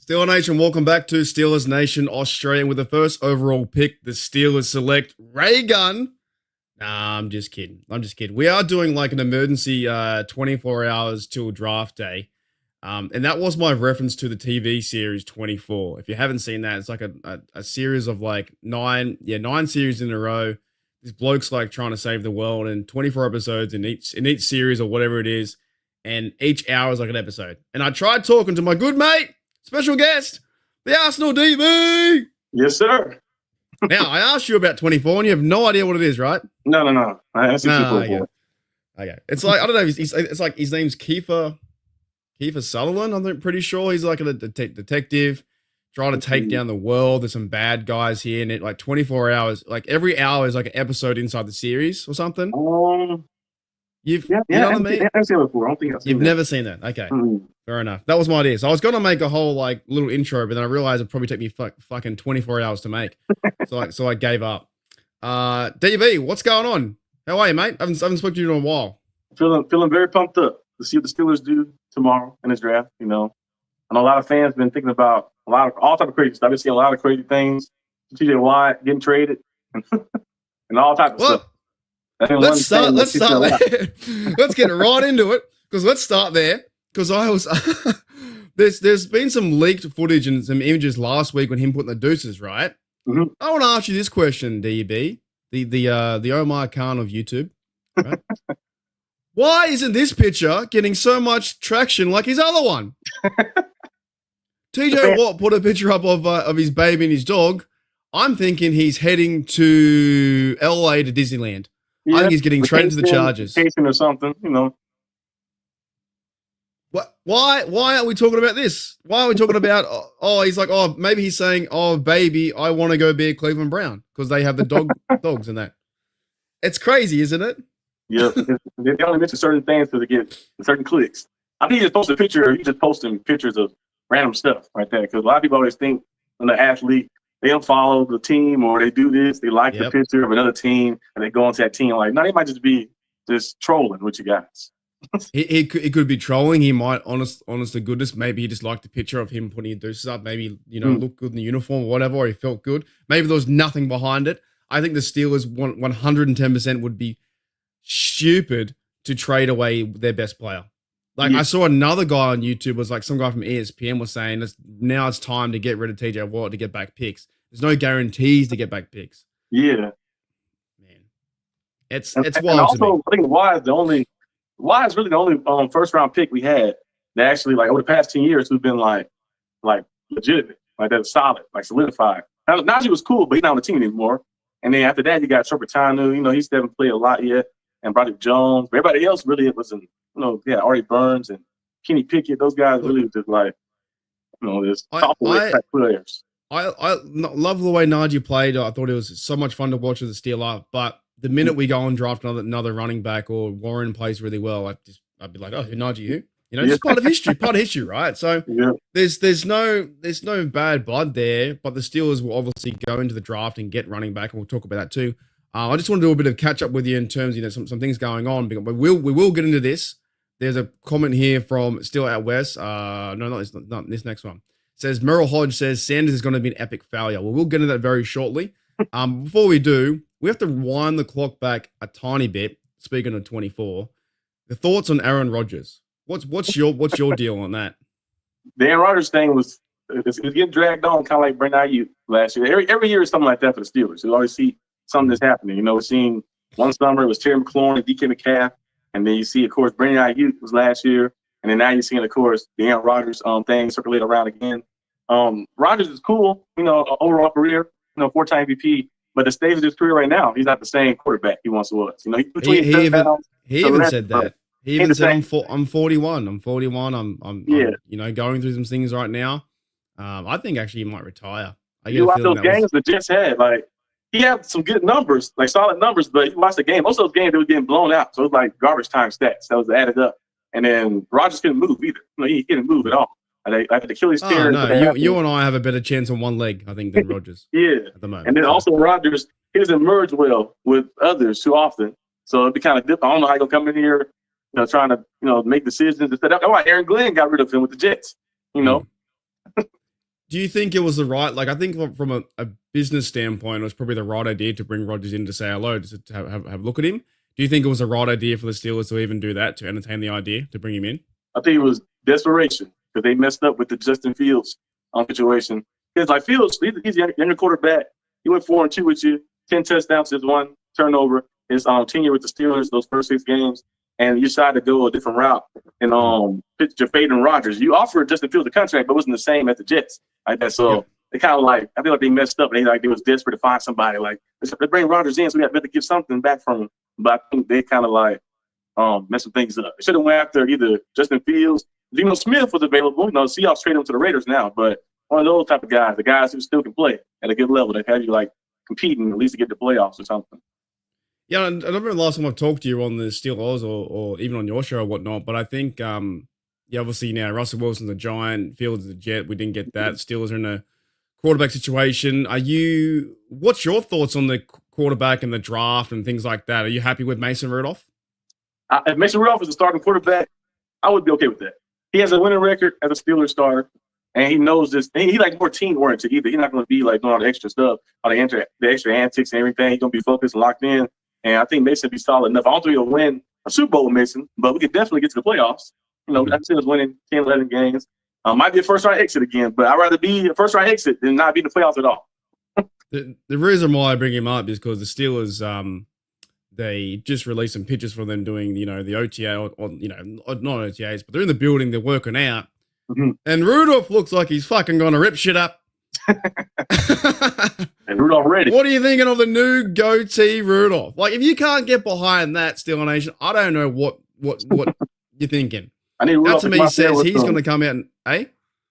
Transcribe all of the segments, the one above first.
Steeler Nation, welcome back to Steelers Nation Australian with the first overall pick. The Steelers select Ray Gunn. Nah, I'm just kidding. We are doing like an emergency 24 hours till draft day. And that was my reference to the TV series 24. If you haven't seen that, it's like a series of like nine series in a row. This bloke's like trying to save the world, and 24 episodes in each series or whatever it is. And each hour is like an episode. And I tried talking to my good mate, special guest, the Arsenal DB. Yes, sir. Now, I asked you about 24, and you have no idea what it is, right? No. That's okay. It's like, I don't know. It's like his name's Kiefer Sutherland. I'm pretty sure he's like a detective trying to take down the world. There's some bad guys here, and it like 24 hours. Like every hour is like an episode inside the series or something. You know what I mean? I've seen it before. I don't think I've seen You've never seen that. Okay. Fair enough. That was my idea. So I was going to make a whole like little intro, but then I realized it'd probably take me fucking 24 hours to make. so I gave up. DB, what's going on? How are you, mate? I haven't spoken to you in a while. Feeling very pumped up to see what the Steelers do tomorrow in this draft. You know, I know a lot of fans been thinking about all type of crazy stuff. I've been seeing a lot of crazy things. TJ Watt getting traded and all type of stuff. Let's start there. Let's get right into it, because let's start there. Because I was there's been some leaked footage and some images last week when him putting the deuces, right? Mm-hmm. I want to ask you this question, DB, the Omar Khan of YouTube. Right? Why isn't this picture getting so much traction like his other one? TJ Watt put a picture up of his baby and his dog. I'm thinking he's heading to LA to Disneyland. Yeah, I think he's getting traded to the Chargers. Or something, you know. What? Why are we talking about this? Why are we talking about? He's like, maybe he's saying, baby, I want to go be a Cleveland Brown because they have the dogs and that. It's crazy, isn't it? Yeah, they only mention certain things to get certain clicks. I think he just posted a picture. Or he just posting pictures of random stuff right there, because a lot of people always think when the athlete, they don't follow the team or they do this, they like the picture of another team and they go into that team. Like, no, they might just be just trolling with you guys. He could be trolling. He might, honest to goodness, maybe he just liked the picture of him putting his deuces up. Maybe, look good in the uniform or whatever, or he felt good. Maybe there was nothing behind it. I think the Steelers 110% would be stupid to trade away their best player. Like, I saw another guy on YouTube, was like some guy from ESPN was saying, now it's time to get rid of TJ Watt to get back picks. There's no guarantees to get back picks. Yeah. Man. It's wild and also, to me. I think Watt is really the only first round pick we had that actually, like, over the past 10 years, who've been like legitimate, like that's solid, like solidified. Najee was cool, but he's not on the team anymore. And then after that, you got Serpentino. He still haven't played a lot yet. And Broderick Jones. But everybody else really wasn't, Artie Burns and Kenny Pickett. Those guys really just like, this top type players. I love the way Najee played. I thought it was so much fun to watch as a Steeler. But the minute we go and draft another running back, or Warren plays really well, I'd be like, Najee who? Just part of history, right? So there's no bad blood there, but the Steelers will obviously go into the draft and get running back, and we'll talk about that too. I just want to do a bit of catch up with you in terms, some things going on, but we will get into this. There's a comment here from Still Out West. Not this next one. It says Merrill Hodge says Sanders is going to be an epic failure. Well, we'll get into that very shortly. Before we do, we have to wind the clock back a tiny bit. Speaking of 24, the thoughts on Aaron Rodgers. What's your deal on that? The Aaron Rodgers thing was it's getting dragged on, kind of like Brandon Ayuk last year. Every year is something like that for the Steelers. You always see something that's happening. We're seeing one summer it was Terry McLaurin and DK Metcalf, and then you see, of course, Brandon Ayuk was last year, and then now you're seeing, of course, the Aaron Rodgers thing circulate around again. Rodgers is cool, overall career, 4-time MVP, but the stage of his career right now, he's not the same quarterback he once was. He even said that. He even said, I'm 41. I'm going through some things right now. I think actually he might retire. You watch those games the Jets had, like, he had some good numbers, like solid numbers, but you watch the game. Most of those games, they were getting blown out. So it was like garbage time stats that was added up. And then Rodgers couldn't move either. He couldn't move at all. Like the Achilles tear. No, you and I have a better chance on one leg, I think, than Rodgers. At the moment. And then also Rodgers, he doesn't merge well with others too often. So it'd be kind of different. I don't know how he'll come in here, trying to, make decisions. That's why Aaron Glenn got rid of him with the Jets, Do you think it was the right, like, I think from a business standpoint, it was probably the right idea to bring Rodgers in to say hello, just to have a look at him. Do you think it was the right idea for the Steelers to even do that, to entertain the idea to bring him in? I think it was desperation because they messed up with the Justin Fields situation. Because like Fields, he's a younger quarterback. He went 4-2 with you, 10 touchdowns, just 1 turnover. His tenure with the Steelers, those first 6 games, and you decided to go a different route and pitch your fade and Rodgers. You offered Justin Fields a contract, but it wasn't the same as the Jets. Like that, so they kind of like I feel like they messed up. They was desperate to find somebody. Like let's bring Rodgers in, so we got to give something back from him. But I think they kind of like messed some things up. They should have went after either Justin Fields. Geno Smith was available. Seahawks traded him to the Raiders now, but one of those type of guys, the guys who still can play at a good level, that have you like competing at least to get the playoffs or something. Yeah, and I remember the last time I've talked to you on the Steelers or even on your show or whatnot, but I think, obviously now Russell Wilson's a Giant, Fields is a Jet. We didn't get that. Steelers are in a quarterback situation. What's your thoughts on the quarterback and the draft and things like that? Are you happy with Mason Rudolph? If Mason Rudolph is a starting quarterback, I would be okay with that. He has a winning record as a Steelers starter, and he knows this. He like more team oriented either. He's not going to be like doing all the extra stuff, all the extra antics and everything. He's going to be focused and locked in. And I think Mason will be solid enough. I don't think he'll win a Super Bowl with Mason, but we could definitely get to the playoffs. I've seen us winning 10, 11 games. Might be a first-round exit again, but I'd rather be a first-round exit than not be in the playoffs at all. The reason why I bring him up is because the Steelers, they just released some pictures for them doing, the OTA or not OTAs, but they're in the building, they're working out. Mm-hmm. And Rudolph looks like he's fucking going to rip shit up. And Rudolph ready. What are you thinking of the new goatee Rudolph? Like, if you can't get behind that, Steeler Nation, I don't know what you're thinking. I need Rudolph. That to me says he's going to come out and,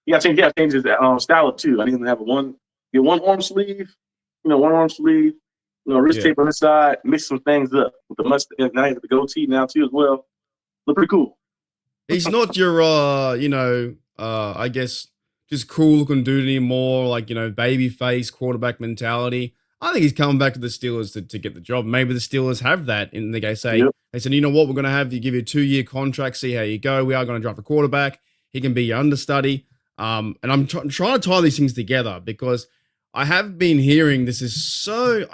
Yeah, I think change his style up too. I need him to have one arm sleeve, wrist tape on the side, mix some things up with the mustache. Now he has the goatee now too as well. Look pretty cool. He's not your, I guess, just cool looking dude anymore, like, baby face quarterback mentality. I think he's coming back to the Steelers to get the job. Maybe the Steelers have that. And they say, they said, you know what, we're going to have you give you a 2-year contract, see how you go. We are going to draft a quarterback. He can be your understudy. And I'm trying to tie these things together because I have been hearing there's so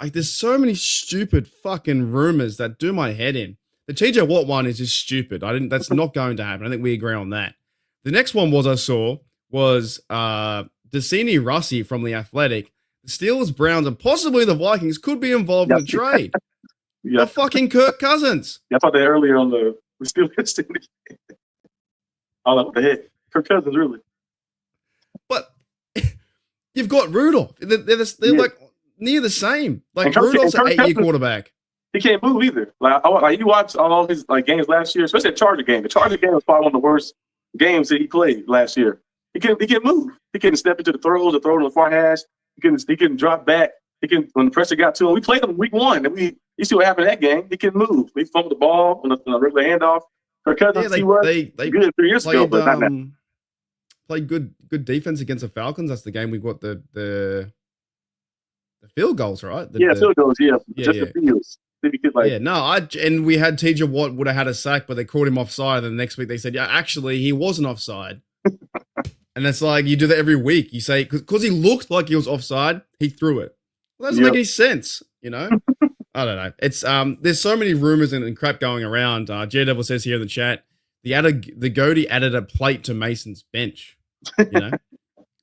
many stupid fucking rumors that do my head in. The TJ Watt one is just stupid. That's not going to happen. I think we agree on that. The next one was Dacini Russi from The Athletic. The Steelers, Browns, and possibly the Vikings could be involved in the trade. The fucking Kirk Cousins. Yeah, I thought that earlier on the Steelers. All up the head. Kirk Cousins, really. But you've got Rudolph. They're like near the same. Like Rudolph's an 8-year quarterback. He can't move either. Like you watch all his games last year, especially the Charger game. The Charger game was probably one of the worst games that he played last year. He can't move. He couldn't step into the throws or throw to the far hash. He couldn't drop back. When the pressure got to him. We played him week 1, and you see what happened in that game. He couldn't move. He fumbled the ball on a regular handoff. Kirk Cousins, they good 3 years ago, but not now. Played good defense against the Falcons. That's the game we got the field goals, right? Field goals. Just the fields. And we had TJ Watt would have had a sack, but they called him offside. And the next week they said, actually, he wasn't offside. And it's like you do that every week. You say because he looked like he was offside, he threw it. Well, that doesn't make any sense, I don't know. It's there's so many rumors and crap going around. Devil says here in the chat, the goatee added a plate to Mason's bench.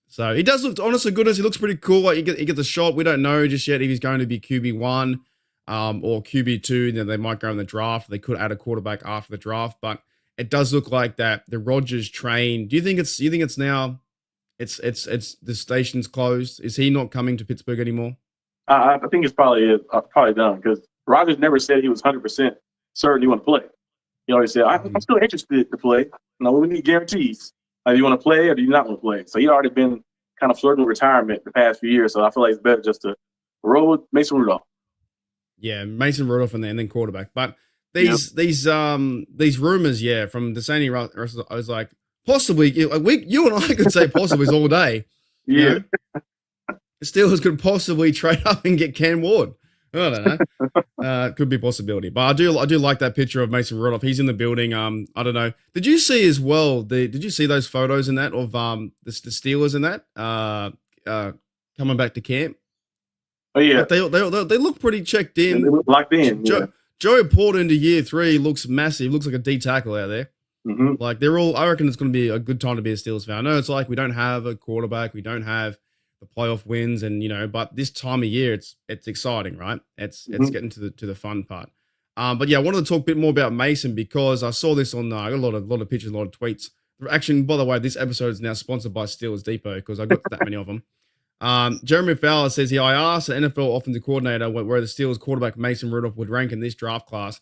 So he does look, honestly, goodness, he looks pretty cool. Like he gets a shot. We don't know just yet if he's going to be QB1 or QB2. Then they might go in the draft. They could add a quarterback after the draft, but it does look like that the Rodgers train. Do you think it's now? It's the station's closed. Is he not coming to Pittsburgh anymore? I think it's probably done because Rodgers never said he was 100% certain he want to play. He always said, "I'm still interested to play. We need guarantees. Do you want to play or do you not want to play?" So he'd already been kind of flirting with retirement the past few years. So I feel like it's better just to roll with Mason Rudolph. Yeah, Mason Rudolph and then quarterback. But these rumors, from Dacini Russell, I was like, possibly, you and I could say possibly all day. Yeah. The Steelers could possibly trade up and get Cam Ward. I don't know. Could be a possibility, but I do like that picture of Mason Rudolph. He's in the building. I don't know. Did you see as well? Did you see those photos in that of the Steelers in that coming back to camp? Oh yeah, like they look pretty checked in. They look locked in. Joe Porter into year 3 looks massive. Looks like a D tackle out there. Mm-hmm. Like they're all. I reckon it's going to be a good time to be a Steelers fan. I know it's like we don't have a quarterback. We don't have the playoff wins, and but this time of year it's exciting, right? It's getting to the fun part. But yeah, I wanted to talk a bit more about Mason because I saw this on I got a lot of pictures, a lot of tweets. Actually, by the way, this episode is now sponsored by Steelers Depot because I got that many of them. Jeremy Fowler says here, I asked the NFL offensive coordinator where the Steelers quarterback Mason Rudolph would rank in this draft class.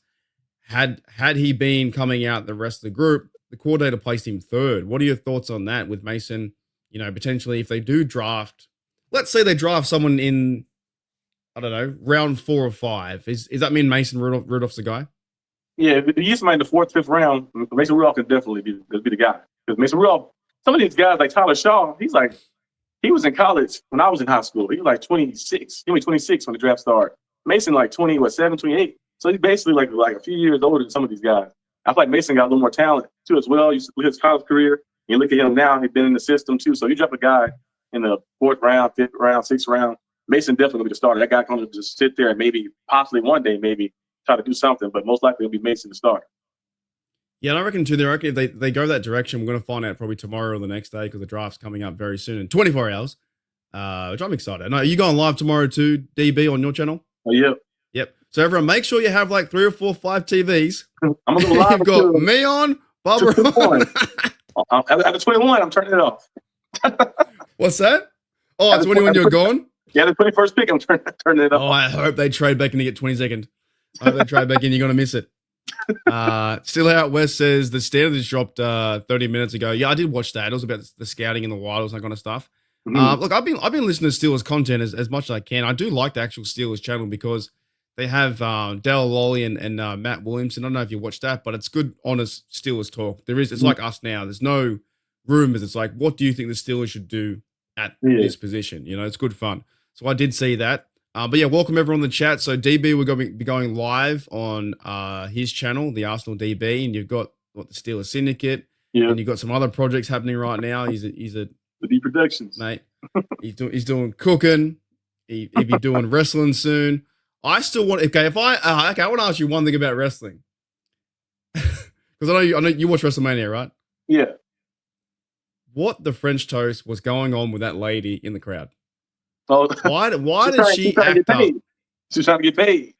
Had he been coming out the rest of the group, the coordinator placed him 3rd. What are your thoughts on that with Mason? Potentially if they do draft, let's say they draft someone in, I don't know, round 4 or 5. Is that mean Mason Rudolph's the guy? Yeah, if you somebody in the 4th, 5th round, Mason Rudolph can definitely be the guy. Because Mason Rudolph, some of these guys like Tyler Shaw, he was in college when I was in high school. He was like 26. He was 26 when the draft started. Mason like 27, 28. So he's basically like a few years older than some of these guys. I feel like Mason got a little more talent too as well. You look at his college career. You look at him now. He's been in the system too. So you drop a guy in the 4th round, 5th round, 6th round. Mason definitely will be the starter. That guy going to just sit there and maybe, possibly one day, maybe try to do something. But most likely it'll be Mason the starter. Yeah, and I reckon too. If they go that direction, we're going to find out probably tomorrow or the next day because the draft's coming up very soon in 24 hours, which I'm excited. No, are you going live tomorrow too, DB, on your channel? Oh yeah. Yep. So everyone, make sure you have like 3 or 4, 5 TVs. I'm gonna go live. You've got me on, Bubba on. After 21, I'm turning it off. What's that? Oh, at 21 you're gone? Yeah, the 21st pick, I'm turning it off. Oh, I hope they trade back in to get 22nd. I hope they trade back in. You're gonna miss it. Still Out West says the standards dropped 30 minutes ago. Yeah, I did watch that. It was about the scouting in the wild, that kind of stuff. Look, I've been listening to Steelers content as much as I can. I do like the actual Steelers channel because they have Dale Lolly and Matt Williamson. I don't know if you watched that, but it's good, honest Steelers talk. It's like us now. There's no rumors. It's like, what do you think the Steelers should do at this position? It's good fun. So I did see that. But yeah, welcome everyone in the chat. So DB, we're going to be going live on his channel, the Arsenal DB, and you've got the Steelers Syndicate, and you've got some other projects happening right now. He's a the D Productions, mate. He's doing cooking. He'll be doing wrestling soon. I still want I want to ask you one thing about wrestling because I know you watch WrestleMania, right? Yeah. What the French toast was going on with that lady in the crowd? Oh, why did she act up? She's trying to get paid.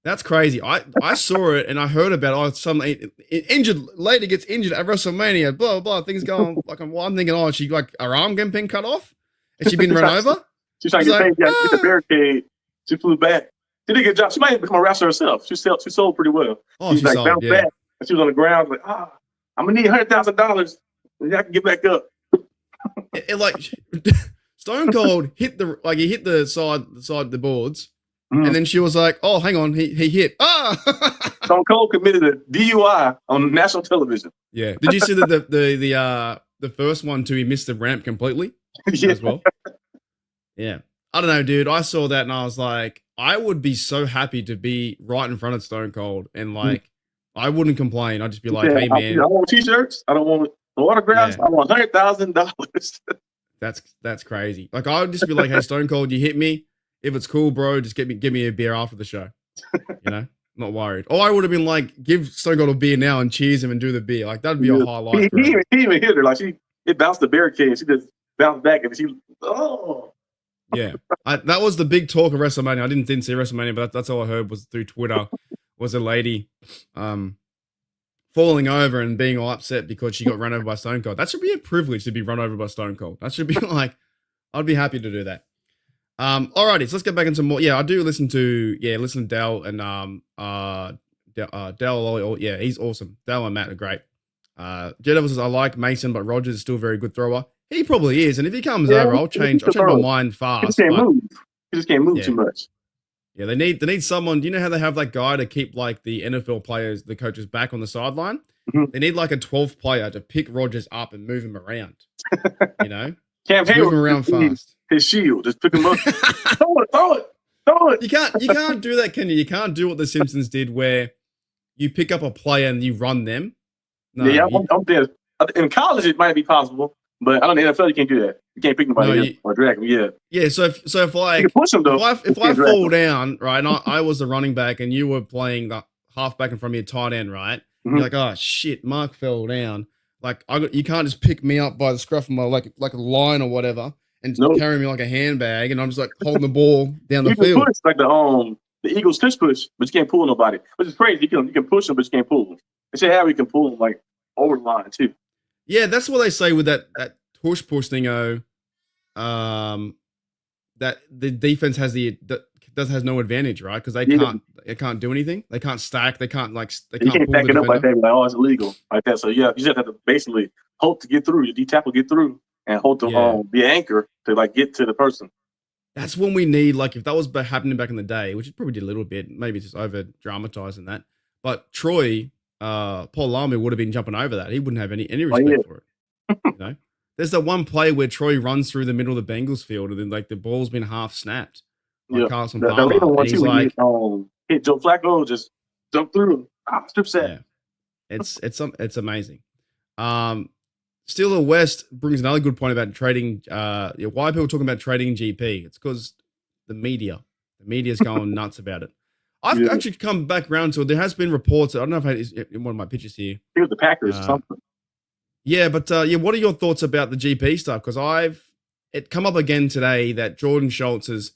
That's crazy. I saw it and I heard about some injured lady gets injured at WrestleMania. Blah blah. Things going like I'm thinking, she like her arm getting cut off. Has she been run over? She's trying to get paid. Yeah, get the barricade. She flew back. She did a good job. She might have become a wrestler herself. She sold pretty well. Oh, she like bounced back. And she was on the ground like, I'm gonna need $100,000. I can get back up. Like Stone Cold hit the side of the boards, and then she was like, "Oh, hang on, he hit." Stone Cold committed a DUI on national television. Yeah. Did you see the first one too? He missed the ramp completely as well. Yeah. I don't know, dude. I saw that and I was like, I would be so happy to be right in front of Stone Cold, and like, I wouldn't complain. I'd just be like, "Hey, man, I don't want t-shirts. I don't want autographs. I want $100,000." That's crazy. Like, I would just be like, "Hey, Stone Cold, you hit me. If it's cool, bro, just give me a beer after the show." Not worried. Or I would have been like, give Stone Cold a beer now and cheers him and do the beer. Like, that'd be a highlight. He even hit her. Like, it bounced the barricade. She just bounced back and Yeah, that was the big talk of WrestleMania. I didn't see WrestleMania, but that's all I heard was through Twitter. Was a lady falling over and being all upset because she got run over by Stone Cold. That should be a privilege to be run over by Stone Cold. That should be like, I'd be happy to do that. Alrighty, so let's get back into more. Yeah, I do listen to Dale and Dale. Yeah, he's awesome. Dale and Matt are great. J-Devil says, I like Mason, but Rogers is still a very good thrower. He probably is, and if he comes over, I'll change my mind fast. He just can't move too much. Yeah, they need someone. Do you know how they have that guy to keep like the NFL players, the coaches back on the sideline? Mm-hmm. They need like a 12th player to pick Rogers up and move him around. Cam Hayward move him around fast. His shield, just pick him up. Throw it. You can't do that, can you? You can't do what the Simpsons did, where you pick up a player and you run them. No, yeah, I'm there. In college, it might be possible, but I don't know. In the NFL, you can't do that. You can't pick nobody or drag them. Yeah. Yeah. So if like, you can push them, though. if I fall down, right, and I was the running back and you were playing the halfback in front of your tight end, right? You're like, oh shit, Mark fell down. Like you can't just pick me up by the scruff of my like a line or whatever and carry me like a handbag, and I'm just like holding the ball down the field. Push like the Eagles push, but you can't pull nobody, which is crazy. You can push them, but you can't pull them. They say how we can pull them like over the line too. Yeah, that's what they say with that push thing. That the defense has no advantage, right? Because they can't do anything. They can't stack. They can't you can't back it up like that. Like, oh, it's illegal like that. So yeah, you just have to basically hope to get through. Your D tackle get through and hope to be an anchor to like get to the person. That's when we need, like, if that was happening back in the day, which it probably did a little bit, maybe just over dramatizing that. But Troy, Paul Lamy would have been jumping over that. He wouldn't have any respect for it. You know, there's that one play where Troy runs through the middle of the Bengals field, and then like the ball's been half snapped. Carson Palmer. The later one too, like, hit Joe Flacco, just jump through, strip set. Yeah. It's amazing. Steeler West brings another good point about trading. Why are people talking about trading GP? It's because the media's going nuts about it. I've actually come back around to it. There has been reports. I don't know if it's in one of my pictures here. Here's the Packers or something. Yeah, but what are your thoughts about the GP stuff? Because it come up again today that Jordan Schultz is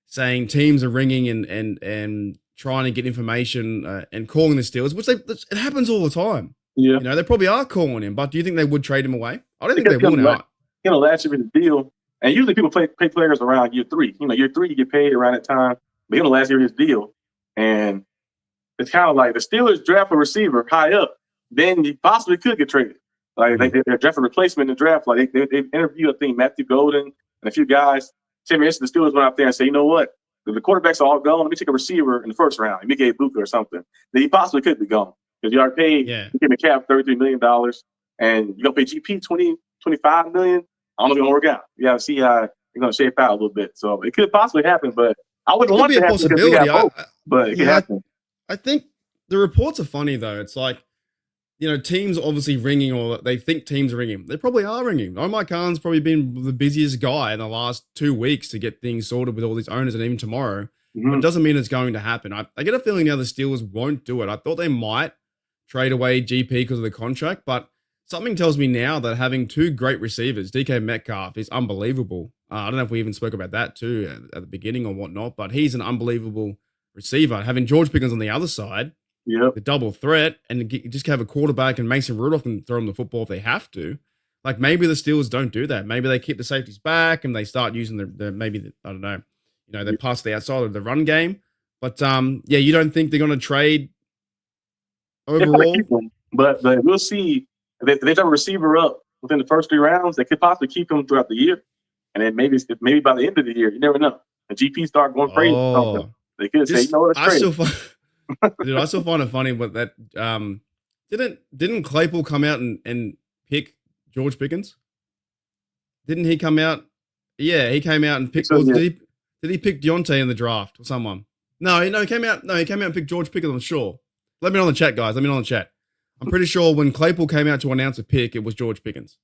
saying teams are ringing and trying to get information and calling the Steelers, which it happens all the time. Yeah, you know, they probably are calling him, but do you think they would trade him away? I don't think they would. Last year in the deal, and usually people pay players around year 3. You know, year 3 you get paid around that time. But last year his deal, and it's kind of like the Steelers draft a receiver high up, then you possibly could get traded. Like they draft a replacement in the draft. Like they interviewed, I think, Matthew Golden and a few guys. Say, for instance, the Steelers went out there and say, you know what, the quarterbacks are all gone. Let me take a receiver in the first round, Mike Buka or something. Then he possibly could be gone. Because you already paid Jimmy Cap $33 million, and you're going to pay GP $25 million. I don't know if it's going to work out. You got to see how you're going to shape out a little bit. So it could possibly happen, but I wouldn't want it to happen. Possibility. But it could happen. I think the reports are funny, though. It's like, you know, teams obviously ringing, or they think teams are ringing. They probably are ringing. Omar Khan's probably been the busiest guy in the last 2 weeks to get things sorted with all these owners, and even tomorrow. But it doesn't mean it's going to happen. I get a feeling now the Steelers won't do it. I thought they might trade away GP because of the contract, but something tells me now that having 2 great receivers, DK Metcalf, is unbelievable. I don't know if we even spoke about that too at the beginning or whatnot, but he's an unbelievable receiver. Having George Pickens on the other side, the double threat, and just have a quarterback, and Mason Rudolph can throw him the football if they have to. Like, maybe the Steelers don't do that. Maybe they keep the safeties back and they start using I don't know, you know, they pass the outside of the run game. But you don't think they're going to trade overall? But we'll see. If they have a receiver up within the first 3 rounds, they could possibly keep him throughout the year. And then maybe by the end of the year, you never know. The GP start going crazy. They could say, you know what, it's crazy. I still find it funny, but that didn't Claypool come out and pick George Pickens? Didn't he come out? Yeah, he came out and picked. Did he pick Deontay in the draft or someone? No, he came out and picked George Pickens. I'm sure. Let me know in the chat, guys. Let me know in the chat. I'm pretty sure when Claypool came out to announce a pick, it was George Pickens.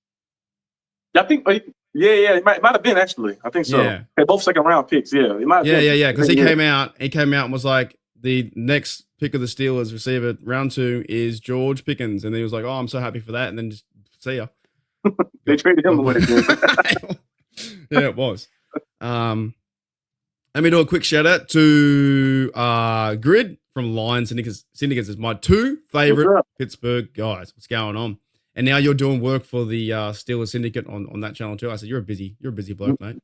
I think, it might have been, actually. I think so. Yeah. They're both second-round picks, it might have been. Yeah, because he came out and was like, the next pick of the Steelers receiver, round 2, is George Pickens. And then he was like, oh, I'm so happy for that. And then just, see ya. They traded him away. Yeah, it was. Let me do a quick shout-out to Grid from Lions Syndicates is my 2 favorite Pittsburgh guys. What's going on? And now you're doing work for the Steelers Syndicate on that channel too. I said, you're a busy bloke, mate.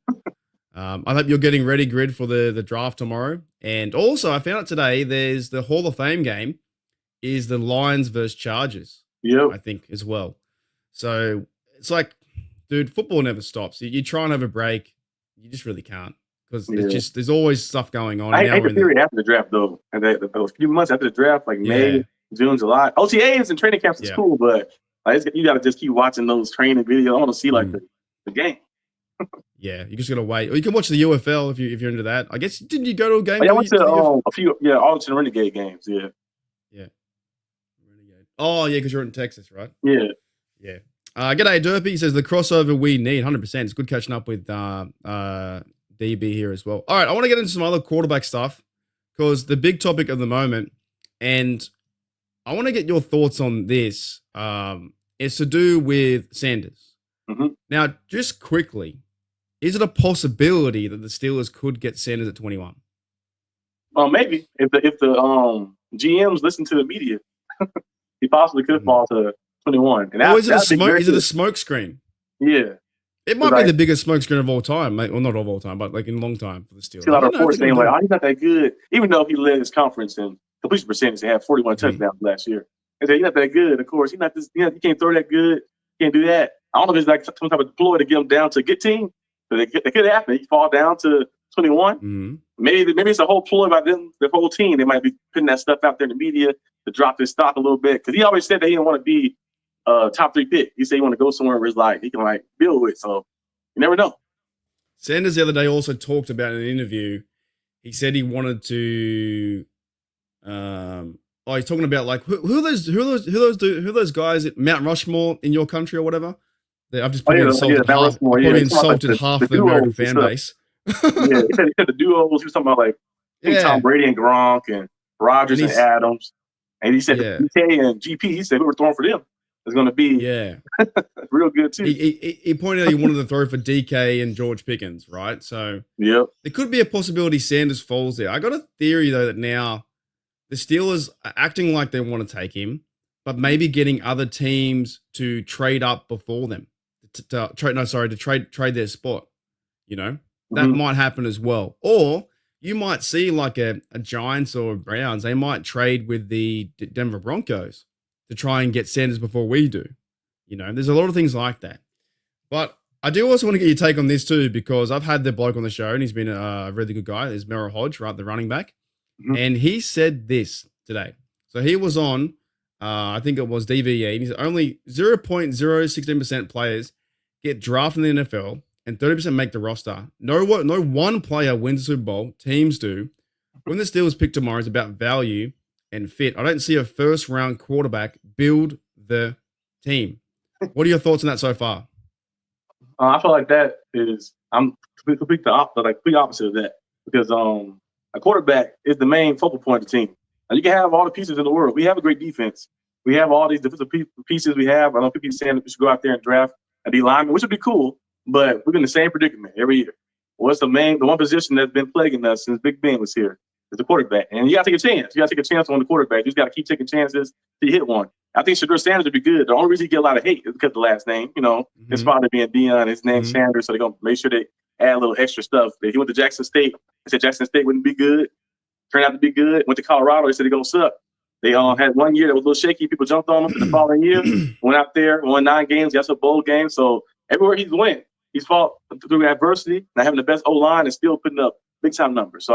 I hope you're getting ready, Grid, for the draft tomorrow. And also, I found out today, there's the Hall of Fame game is the Lions versus Chargers. Yeah, I think as well. So it's like, dude, football never stops. You try and have a break, you just really can't. Because it's just, there's always stuff going on. I hate the period after the draft, though. And a few months after the draft, like May, June, July. OTAs and training camps is cool, but you got to just keep watching those training videos. I want to see, like, the game. Yeah, you just gotta wait. Or you can watch the UFL if you're into that. I guess didn't you go to a game? Oh, yeah, I went to the UFL? a few Arlington Renegade games. Yeah, Yeah. Renegade. Oh yeah, because you're in Texas, right? yeah. Yeah. G'day Derpy. He says the crossover we need, 100%. It's good catching up with DB here as well. All right, I want to get into some other quarterback stuff because the big topic of the moment, and I want to get your thoughts on this, is to do with Sanders. Mm-hmm. Now, just quickly, is it a possibility that the Steelers could get Sanders at 21? Well, maybe if the GMs listen to the media, he possibly could fall to 21. And is it a smoke screen? Yeah. It might be the biggest smoke screen of all time. Well, not of all time, but like in a long time for the Steelers. See a lot of reports saying, like, oh, he's not that good. Even though he led his conference in completion percentage, they had 41 touchdowns last year. They said, he's not that good. Of course, he's not this. You can't throw that good. You can't do that. I don't know if it's like some type of deploy to get him down to a good team. But it could happen. He fall down to 21. Mm-hmm. Maybe it's a whole ploy by them, the whole team. They might be putting that stuff out there in the media to drop his stock a little bit. Because he always said that he didn't want to be top 3 pick. He said he want to go somewhere where it's like he can like build with. So you never know. Sanders the other day also talked about in an interview. He said he wanted to. He's talking about like who are those guys at Mount Rushmore in your country or whatever. I've just probably insulted half the American fan base. Yeah, he said the duos. He was talking about like Tom Brady and Gronk and Rodgers and Adams. And he said DK and GP. He said we were throwing for them. It's going to be real good too. He pointed out he wanted to throw for DK and George Pickens, right? So there could be a possibility Sanders falls there. I got a theory though that now the Steelers are acting like they want to take him, but maybe getting other teams to trade up before them. To trade their spot. You know, that might happen as well. Or you might see like a Giants or a Browns, they might trade with the Denver Broncos to try and get Sanders before we do. You know, there's a lot of things like that. But I do also want to get your take on this too, because I've had the bloke on the show and he's been a really good guy. There's Merrill Hodge, right, the running back. And he said this today. So he was on, I think it was DVE, and he said only 0.016% players get drafted in the NFL, and 30% make the roster. No one player wins the Super Bowl. Teams do. When the Steelers pick tomorrow is about value and fit. I don't see a first-round quarterback build the team. What are your thoughts on that so far? I feel like that is I'm complete opposite of that because a quarterback is the main focal point of the team. Now, you can have all the pieces in the world. We have a great defense. We have all these defensive pieces we have. I know people saying that we should go out there and draft a D lineman, which would be cool, but we're in the same predicament every year. What's the one position that's been plaguing us since Big Ben was here is the quarterback. And you got to take a chance. You got to take a chance on the quarterback. You just got to keep taking chances till you hit one. I think Shedeur Sanders would be good. The only reason he get a lot of hate is because of the last name. You know, his father being Deion, his name Sanders, so they're going to make sure they add a little extra stuff. He went to Jackson State. They said Jackson State wouldn't be good. Turned out to be good. Went to Colorado. They said they're going to suck. They had 1 year that was a little shaky. People jumped on him. The following year, went out there, won 9 games, got some bowl games. So everywhere he's went, he's fought through adversity, not having the best O-line and still putting up big-time numbers. So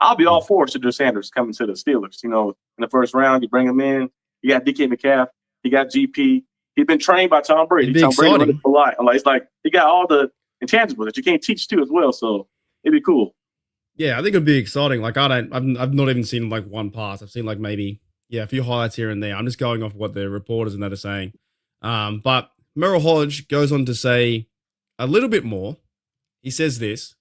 I'll be all for Shedeur Sanders coming to the Steelers. You know, in the first round, you bring him in. You got DK Metcalf. You got GP. He's been trained by Tom Brady. Tom Brady running a lot. It's like he got all the intangibles that you can't teach too as well. So it'd be cool. Yeah, I think it'd be exciting. Like I've not even seen like one pass. I've seen like maybe a few highlights here and there. I'm just going off what the reporters and that are saying. But Merrill Hodge goes on to say a little bit more. He says this.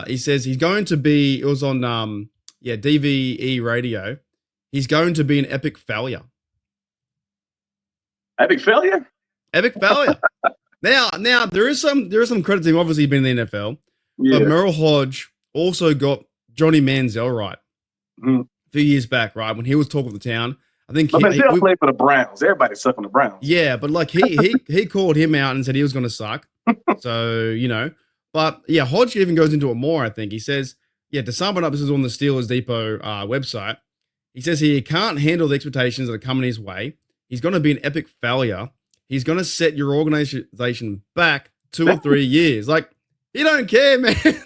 He says he's going to be. It was on DVE radio. He's going to be an epic failure. Epic failure? Epic failure. Now there is some credit to him. Obviously, he's been in the NFL. Yeah. But Merrill Hodge also got Johnny Manziel right a few years back, right? When he was talking to the town. I think he played for the Browns. Everybody sucked on the Browns. Yeah, but like he called him out and said he was going to suck. So, you know. But yeah, Hodge even goes into it more, I think. He says, to sum it up, this is on the Steelers Depot website. He says he can't handle the expectations that are coming his way. He's going to be an epic failure. He's going to set your organization back 2 or 3 years. Like, he don't care, man. He's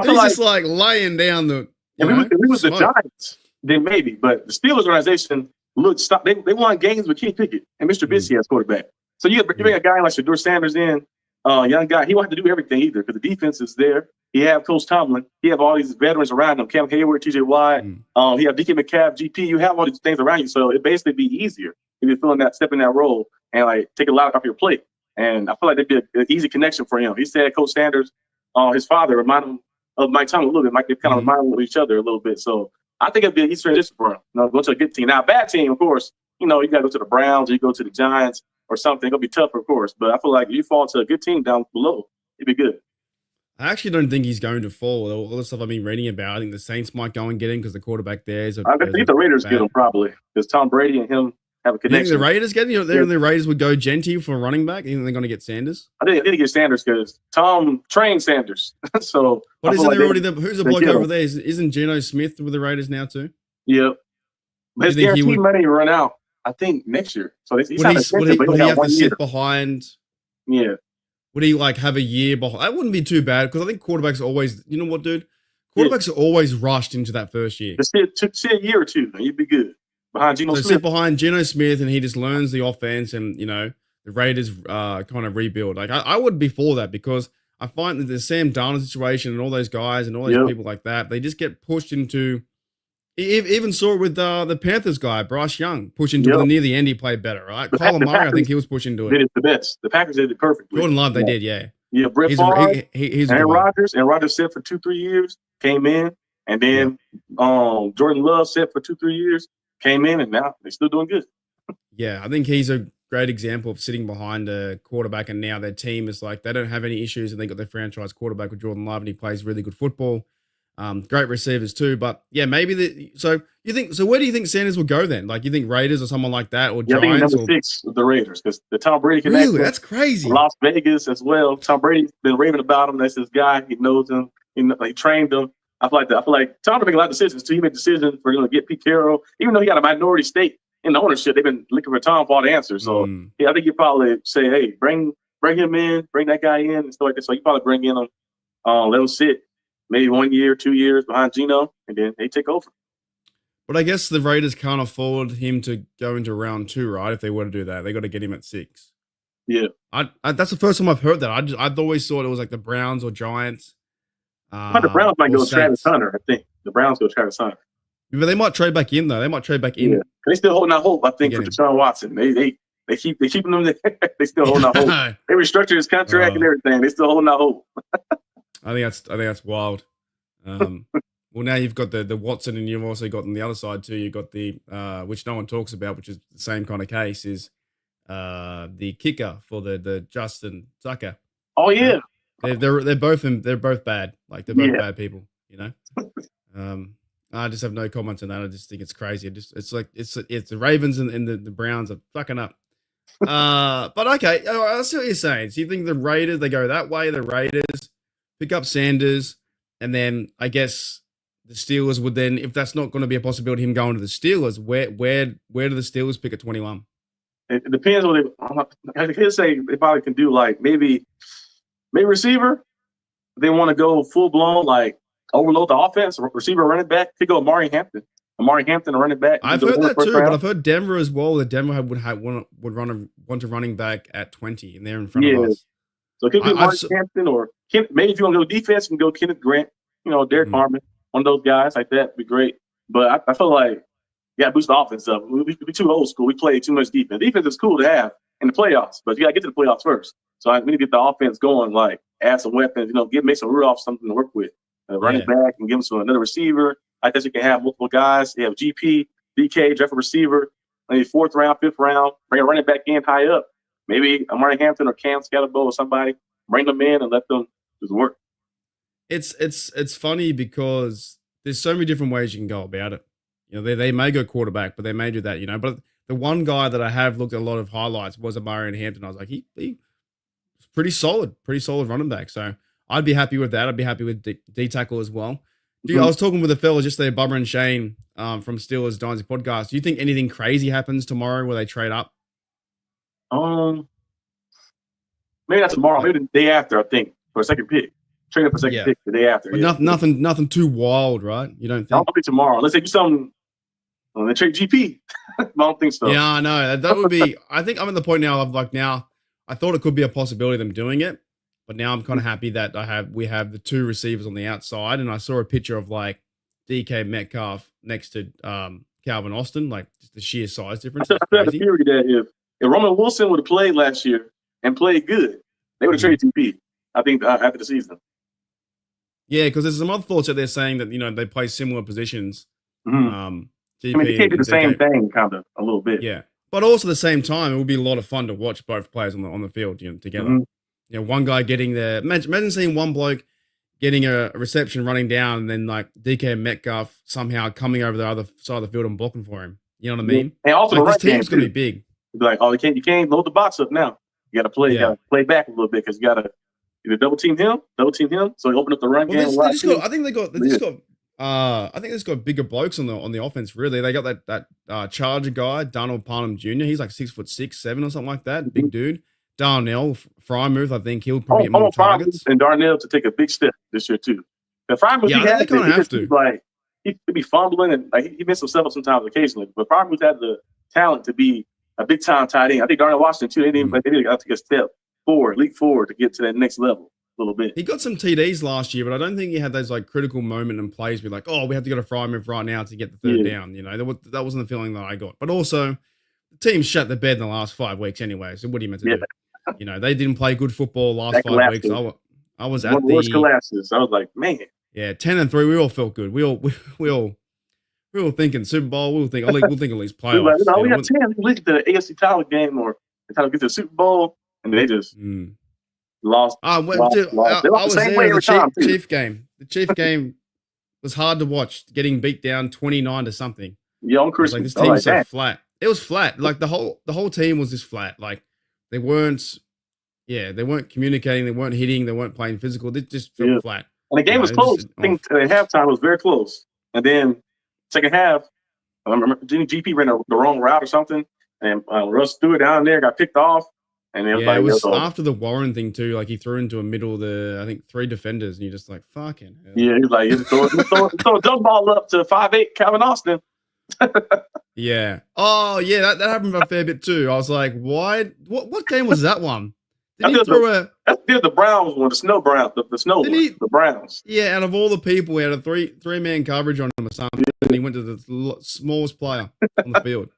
just like laying down the. If we was the Giants, then maybe. But the Steelers organization they won games with Kenny Pickett and Mr. Trubisky as quarterback. So you bring a guy like Shedeur Sanders in. young guy. He won't have to do everything either because the defense is there. He have Coach Tomlin. He have all these veterans around him. Cam Hayward, T.J. Watt. He have DK Metcalf, GP. You have all these things around you, so it basically be easier if you're feeling that step in that role and like take a lot off your plate. And I feel like that'd be an easy connection for him. He said Coach Sanders, his father, reminded him of Mike Tomlin a little bit. They kind of remind of each other a little bit. So I think it'd be an easy transition for him. Go to a good team. Now, a bad team, of course, you got to go to the Browns or you go to the Giants or something. It'll be tougher, of course. But I feel like if you fall to a good team down below, it'd be good. I actually don't think he's going to fall. All the stuff I've been reading about, I think the Saints might go and get him because the quarterback there is I think the Raiders get him probably because Tom Brady and him have a connection. You think the Raiders get him? The Raiders would go Genty for running back. You think they're going to get Sanders? I think they get Sanders because Tom trained Sanders. So, but isn't there already who's the bloke over there? Isn't Geno Smith with the Raiders now too? Yeah, but his guaranteed money run out. I think next year. So he's would he have to sit behind? Yeah. Would he have a year behind? That wouldn't be too bad because I think quarterbacks are always, you know what, dude? Quarterbacks are always rushed into that first year. Just sit a year or two, and you'd be good. Behind Geno Smith. Sit behind Geno Smith and he just learns the offense and, the Raiders kind of rebuild. Like, I would be for that because I find that the Sam Darnold situation and all those guys and all those people like that, they just get pushed into. Even saw it with the Panthers guy, Bryce Young, push into it. Near the end, he played better, right? Kyler Murray, I think he was pushing into it. Did it the best. The Packers did it perfectly. Jordan Love, they did, yeah. Yeah, Brett Favre, and Rodgers sat for 2-3 years, came in, and then Jordan Love sat for 2-3 years, came in, and now they're still doing good. Yeah, I think he's a great example of sitting behind a quarterback, and now their team is like they don't have any issues, and they got their franchise quarterback with Jordan Love, and he plays really good football. Great receivers too, but yeah, maybe so where do you think Sanders will go then? Like, you think Raiders or someone like that, or Giants? I think number 6 with the Raiders because the Tom Brady connection. Really, that's crazy. Las Vegas as well. Tom Brady's been raving about him. That's his guy. He knows him. He trained him. I feel like Tom make a lot of decisions too. He made decisions for to get Pete Carroll, even though he got a minority stake in the ownership. They've been looking for Tom for all the answers. So yeah, I think you probably say, hey, bring him in, bring that guy in, and stuff like that. So you probably bring in him, let him sit. Maybe 1 year, 2 years behind Geno, and then they take over. But I guess the Raiders can't afford him to go into round 2, right? If they were to do that, they got to get him at 6. Yeah, that's the first time I've heard that. I've always thought it was like the Browns or Giants. The Browns might go Travis Hunter. I think the Browns go Travis Hunter. But they might trade back in though. They might trade back in. Yeah. They still holding out hope. I think for Deshaun Watson, they keeping them there. They still holding out hope. They restructured his contract and everything. They still holding out hope. I think that's wild. Well, now you've got the Watson, and you've also got on the other side too. You've got the which no one talks about, which is the same kind of case, is the kicker for the Justin Tucker. Oh yeah, they're both bad. Like, they're both bad people. I just have no comments on that. I just think it's crazy. It's the Ravens and the Browns are fucking up. But okay, I see what you're saying. So you think the Raiders, they go that way? The Raiders pick up Sanders, and then I guess the Steelers would then, if that's not going to be a possibility, him going to the Steelers, where do the Steelers pick at 21? It depends on I could say they probably can do like maybe receiver. They want to go full blown, like overload the offense. Receiver, running back. Could go Amari Hampton, a running back. I've heard that too, but I've heard Denver as well. That Denver would want a running back at 20, and they're in front of us. So it could be Amari Hampton, or maybe if you want to go defense, you can go Kenneth Grant. Derek Harmon, one of those guys like that would be great. But I feel like you got to boost the offense up. We'll be too old school. We play too much defense. Defense is cool to have in the playoffs, but you got to get to the playoffs first. So we need to get the offense going, like add some weapons, give Mason Rudolph something to work with. Running back and give him to another receiver. I guess you can have multiple guys. You have GP, DK, draft a receiver, maybe 4th round, 5th round, bring a running back in high up. Maybe Amari Hampton or Cam Scatterbo or somebody, bring them in and let them just work. It's funny because there's so many different ways you can go about it. They may go quarterback, but they may do that, But the one guy that I have looked at a lot of highlights was Amari Hampton. I was like, he was pretty solid running back. So I'd be happy with that. I'd be happy with D tackle as well. I was talking with the fellas just there, Bubba and Shane from Steelers Dynasty Podcast. Do you think anything crazy happens tomorrow where they trade up? Maybe not tomorrow. Maybe the day after. I think for a second pick. Trade up for a second pick the day after. But nothing too wild, right? You don't think? I'll be tomorrow. Let's say do something. They trade GP. I don't think so. Yeah, I know. That would be. I think I'm at the point now of like now. I thought it could be a possibility of them doing it. But now I'm kind of happy that we have the two receivers on the outside, and I saw a picture of like DK Metcalf next to Calvin Austin, like just the sheer size difference. I had the theory that if Roman Wilson would have played last year and played good, they would have traded TP. I think after the season. Yeah, because there's some other thoughts out there saying that they play similar positions. Mm-hmm. GP I mean, they can't do the same thing, kind of a little bit. Yeah, but also at the same time, it would be a lot of fun to watch both players on the field, together. Mm-hmm. One guy getting there. Imagine seeing one bloke getting a reception, running down, and then like DK Metcalf somehow coming over the other side of the field and blocking for him. You know what I mean? And also, this team's going to be big. Be like, oh, you can't load the box up now. You got to play. You got to play back a little bit because you got to either double team him. So he opened up the run game. I think they just got bigger blokes on the offense. Really, they got that Charger guy, Donald Parham Jr. He's like 6'6", 7 or something like that. Big dude. Darnell Frymouth, I think he'll probably get more targets. And Darnell to take a big step this year too. The Frymouth, they kind of have to. Like he'd be fumbling and like he missed himself up sometimes occasionally. But Frymouth had the talent to be a big time tight end. I think Darnell Washington too. They didn't take a step forward, leap forward to get to that next level a little bit. He got some TDs last year, but I don't think he had those like critical moment and plays where like, oh, we have to go to Frymouth right now to get the third down. That wasn't the feeling that I got. But also, the team shut the bed in the last 5 weeks anyway. So what are you meant to do? They didn't play good football last 5 weeks. I was at the worst collapses. I was like, man. Yeah, 10-3. We all felt good. We were thinking Super Bowl. We'll think at least playoffs. We got 10. We get to the AFC title game or trying to get to the Super Bowl, and they just lost. I was there the Chief game. The Chief game was hard to watch. Getting beat down 29 to something. Yeah, on Christmas. Like this team's so flat. It was flat. Like the whole team was just flat. Like they weren't communicating. They weren't hitting. They weren't playing physical. They just felt flat. And the game was close. I think at halftime it was very close. And then second half, I remember GP ran the wrong route or something, and Russ threw it down there, got picked off, and it was after the Warren thing too. Like he threw into a middle of the 3 defenders, and you're just like fucking hell. Yeah, he's like throw a jump ball up to 5'8" Calvin Austin. Yeah. Oh yeah, that happened a fair bit too. I was like, why? What game was that one? Did he throw that's the Browns one, the snow Browns, the Browns. Yeah, out of all the people, he had a three-man coverage on him or something, and he went to the smallest player on the field.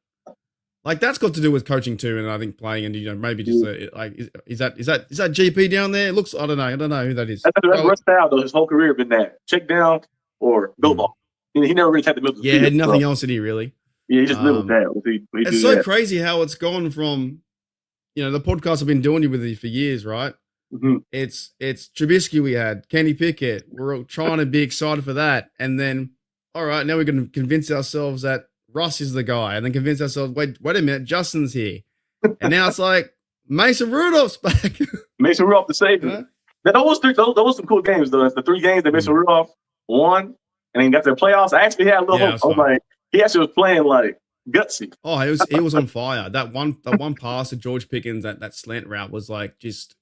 Like that's got to do with coaching too, and I think playing, and maybe just is that GP down there? It looks I don't know who that is. That's Russ Dow though. His whole career been that check down or go ball. He never really had the middle. Yeah, had nothing else did he really? Yeah, he just lived with that. It's so crazy how it's gone from. The podcast I've been doing with you for years, right? Mm-hmm. It's Trubisky we had, Kenny Pickett. We're all trying to be excited for that. And then, all right, now we're going to convince ourselves that Russ is the guy. And then convince ourselves, wait a minute, Justin's here. And now it's like, Mason Rudolph's back. Mason Rudolph the savior. Those were some cool games, though. The 3 games that Mason Rudolph won and then got to the playoffs. I actually had a little hope. I was like, he actually was playing like, gutsy. Oh, he was on fire. That one pass to George Pickens, that slant route was like just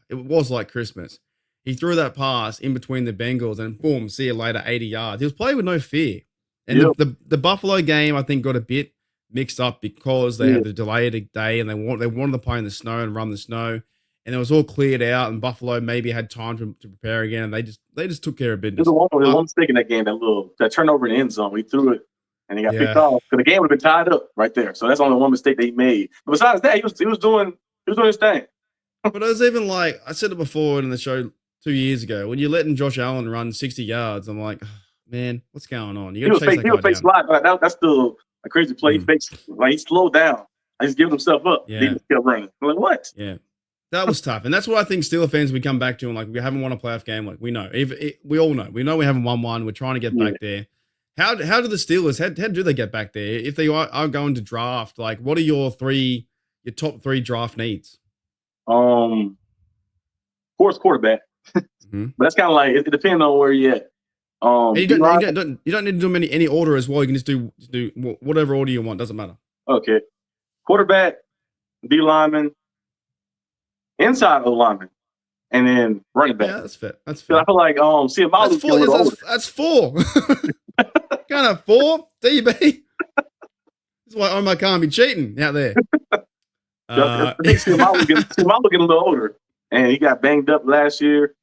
it was like Christmas. He threw that pass in between the Bengals and boom, see you later, 80 yards. He was playing with no fear. And the Buffalo game, I think, got a bit mixed up because they had to delay it a day and they wanted to play in the snow and run the snow. And it was all cleared out, and Buffalo maybe had time to prepare again, and they just took care of business. There was one mistake in that game, that turnover in the end zone. He threw it. And he got picked off because the game would have been tied up right there. So that's only one mistake that he made. But besides that, he was doing his thing. But it was even like I said it before in the show 2 years ago when you're letting Josh Allen run 60 yards. I'm like, oh, man, what's going on? You got to chase that guy down. He was fake slide. That's still a crazy play. He slowed down. He's giving himself up. Yeah. He just kept running. I'm like, what? Yeah. That was tough. And that's what I think Steelers fans we come back to and like we haven't won a playoff game. Like we know. We all know. We know we haven't won one. We're trying to get back there. How do the Steelers, how do they get back there? If they are going to draft, like what are your top 3 draft needs? Of course, quarterback. But that's kind of like, it depends on where you're at. You don't need to do any order as well. You can just do whatever order you want. Doesn't matter. Okay. Quarterback, D lineman, inside O lineman, and then running back. Yeah, that's fair. That's fair. I feel like that's 4. Kind of 4 DB. That's why Omar can't be cheating out there. Malu getting a little older. and he got banged up last year.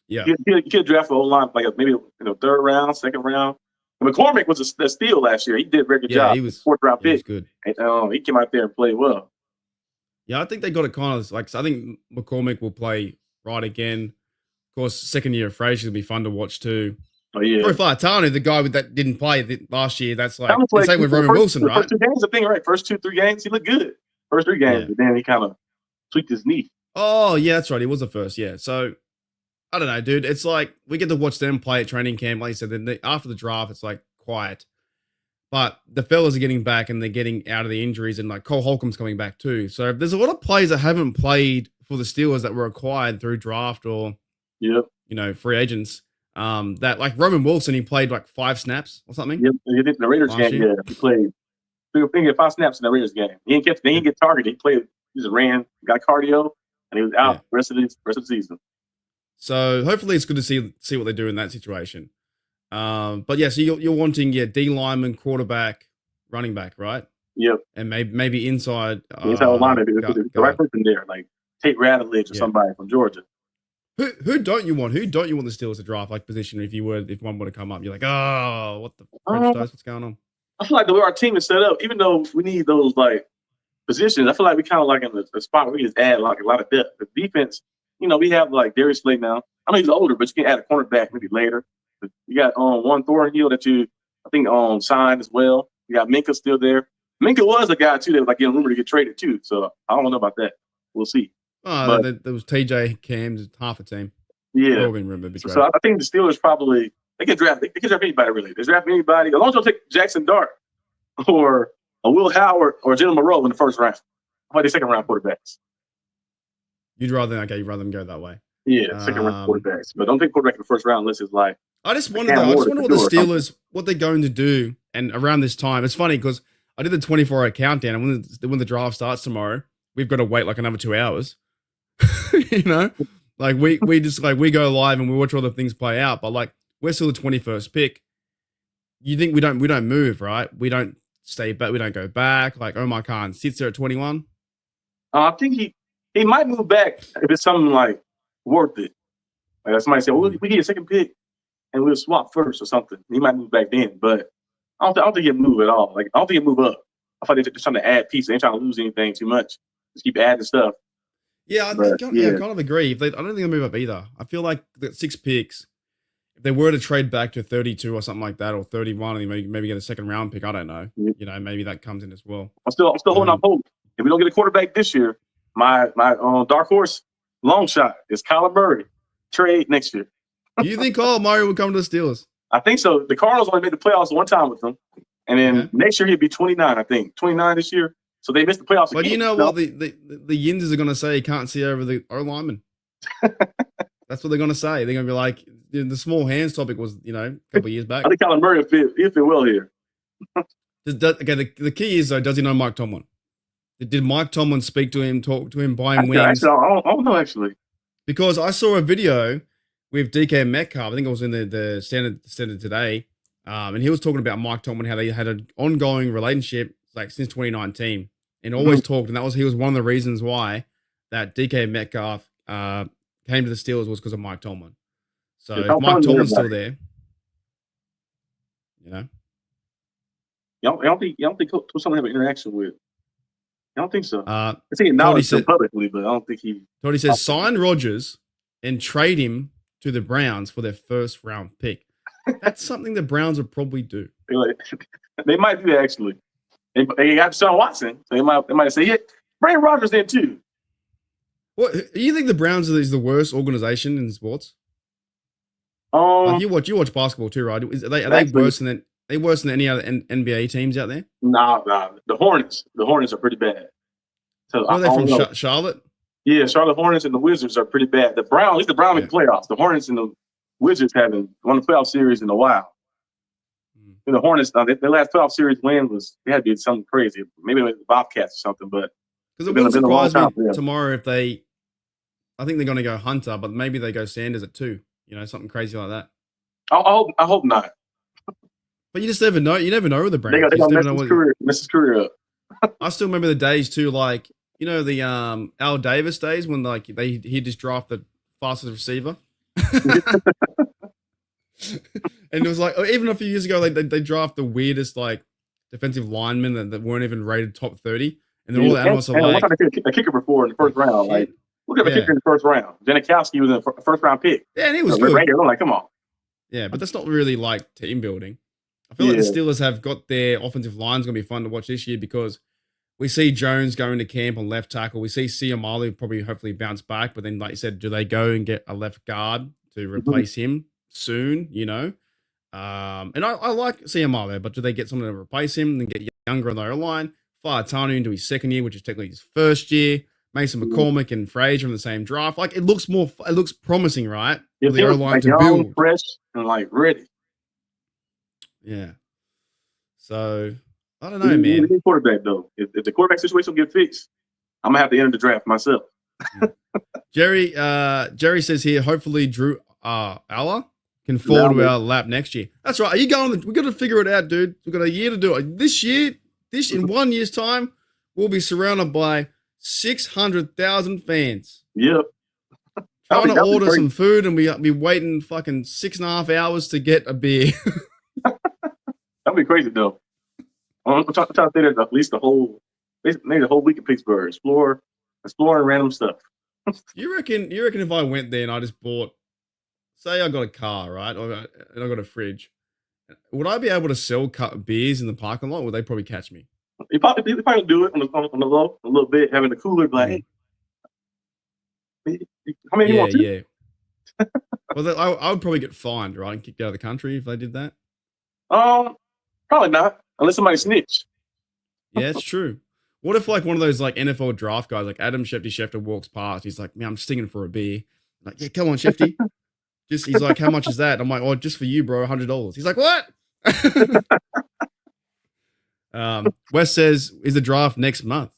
Yeah. He could draft for O-line like maybe third round, second round. And McCormick was a steal last year. He did a very good job. He was fourth round He was pick. good. And, he came out there and played well. Yeah, I think they got it kind of like. I think McCormick will play right again. Of course, second year of Frazier will be fun to watch too. Oh yeah. Troy Falatanu, the guy that didn't play last year, that's like Sounds the same with Roman Wilson, right? First 2 games, I think, right? First 2-3 games, he looked good. First 3 games, but then he kind of tweaked his knee. Oh yeah, that's right. He was the first. Yeah, so I don't know, dude. It's like we get to watch them play at training camp. Like you said, then after the draft, it's like quiet. But the fellas are getting back and they're getting out of the injuries, and like Cole Holcomb's coming back too. So there's a lot of players that haven't played for the Steelers that were acquired through draft or free agents. That like Roman Wilson, he played like 5 snaps or something. Yep, he did the Raiders game. Yeah, he played. He had 5 snaps in the Raiders game. He didn't get targeted. He played. He just ran, got cardio, and he was out the rest of the season. So hopefully it's good to see what they do in that situation. But yeah, so you're wanting D lineman, quarterback, running back, right? Yep. And maybe inside. Inside line, the right person there, like Tate Radovich or somebody from Georgia. Who don't you want? Who don't you want the Steelers to draft like position? If one were to come up, you're like, oh, what the French toast? What's going on? I feel like the way our team is set up, even though we need those like positions, I feel like we kind of like in a spot where we just add like a lot of depth. The defense, we have like Darius Slay now. I know he's older, but you can add a cornerback maybe later. But you got Juan Thornhill that I think signed as well. You got Minka still there. Minka was a guy too that was like getting rumored to get traded too. So I don't know about that. We'll see. There was TJ Cam's half a team. Yeah. So I think the Steelers probably they can draft anybody really. They draft anybody as long as they'll take Jackson Dart or a Will Howard or Jalen Moreau in the first round. How about the second round quarterbacks? You'd rather them go that way. Yeah, second round quarterbacks. But don't take quarterback in the first round unless it's like I just wonder what the Steelers what they're going to do. And around this time, it's funny because I did the 24-hour countdown, and when the draft starts tomorrow, we've got to wait like another 2 hours. Like we just like we go live and we watch all the things play out, but like we're still the 21st pick. You think we don't move, right? We don't stay back, we don't go back. Like Omar Khan sits there at 21. I think he might move back if it's something like worth it. Like somebody said, well, we get a second pick and we'll swap first or something. He might move back then, but I don't think he'll move at all. Like I don't think he'll move up. I thought they're just trying to add pieces. They ain't trying to lose anything too much. Just keep adding stuff. Yeah, I kind of agree. I don't think they'll move up either. I feel like the 6 picks, if they were to trade back to 32 or something like that, or 31, and maybe get a second round pick, I don't know. Maybe that comes in as well. I'm still holding out hope. If we don't get a quarterback this year, my dark horse long shot is Kyler Murray. Trade next year. You think Kyler Murray will come to the Steelers? I think so. The Cardinals only made the playoffs one time with them, and then next year he'll be 29. I think 29 this year. So they missed the playoffs. But you know what? The Yinzers are going to say you can't see over the O lineman. That's what they're going to say. They're going to be like, the small hands topic was, a couple of years back. I think Kyler Murray will fit well here. The key is, though, does he know Mike Tomlin? Did Mike Tomlin speak to him, talk to him, buy him wings? I don't know, actually. Because I saw a video with DK Metcalf. I think it was in the Standard today. And he was talking about Mike Tomlin, how they had an ongoing relationship like since 2019. And always talked, and he was one of the reasons why that DK Metcalf came to the Steelers was because of Mike Tomlin. So if Mike Tomlin's still there, I don't think someone have an interaction with. I don't think so. I think he acknowledged it publicly, but I don't think he. Tony says sign Rodgers and trade him to the Browns for their first round pick. That's something the Browns would probably do. They might do that actually. They got Deshaun Watson, so they might say, yeah, Brandon Rodgers there too. What do you think the Browns is the worst organization in sports? Like you watch basketball too, right? Are they worse than any other NBA teams out there? Nah. The Hornets are pretty bad. So are they from Charlotte? Yeah, Charlotte Hornets and the Wizards are pretty bad. The Browns, at least the Browns make the playoffs. The Hornets and the Wizards haven't won the playoff series in a while. And the Hornets, their last playoff series win they had to do something crazy. Maybe it was the Bobcats or something, but because it wouldn't surprise me tomorrow if I think they're going to go Hunter, but maybe they go Sanders at 2. Something crazy like that. I hope not. But you just never know. You never know with the Browns. They got mess his career up. I still remember the days too, like the Al Davis days when like he just draft the fastest receiver. And it was like, even a few years ago, like they draft the weirdest like defensive linemen that weren't even rated top 30. And then all the analysts are like, a kicker before in the first round. Like, look at the kicker in the first round. Janikowski was a first round pick. Yeah, and he was good. Right here, I'm like, come on. Yeah, but that's not really like team building. I feel like the Steelers have got their offensive line's going to be fun to watch this year because we see Jones going to camp on left tackle. We see Siamali probably hopefully bounce back. But then, like you said, do they go and get a left guard to replace him soon, And I like Siamali, but do they get someone to replace him and get younger on the O-line? Fire Tanu into his second year, which is technically his first year. Mason McCormick and Frazier in the same draft. Like, it looks promising, right? For the O-line to build. Fresh and, like, ready. Yeah. So, I don't know, man. Quarterback, though. If the quarterback situation will get fixed, I'm going to have to enter the draft myself. Jerry says here, hopefully Drew Aller can fall to our lap next year. That's right. Are you going? We got to figure it out, dude. We've got a year to do it. This in 1 year's time, we'll be surrounded by 600,000 fans. Yep. Trying to order some food and we be waiting fucking 6.5 hours to get a beer. That'd be crazy though. I'm trying to say that at least maybe the whole week in Pittsburgh, exploring random stuff. You reckon if I went there and I just bought, say I got a car, right? And I got a fridge. Would I be able to sell beers in the parking lot? Would they probably catch me? You probably do it on the low a little bit, having the cooler like, hey, how many you want? Yeah. Well, I would probably get fined, right, and kicked out of the country if they did that. Probably not, unless somebody snitch. Yeah, it's true. What if like one of those like NFL draft guys, like Adam Schefter walks past? He's like, man, I'm stinging for a beer. I'm like, yeah, come on, Shefty. He's like, how much is that? I'm like, oh, just for you, bro, $100. He's like, what? Wes says, is the draft next month?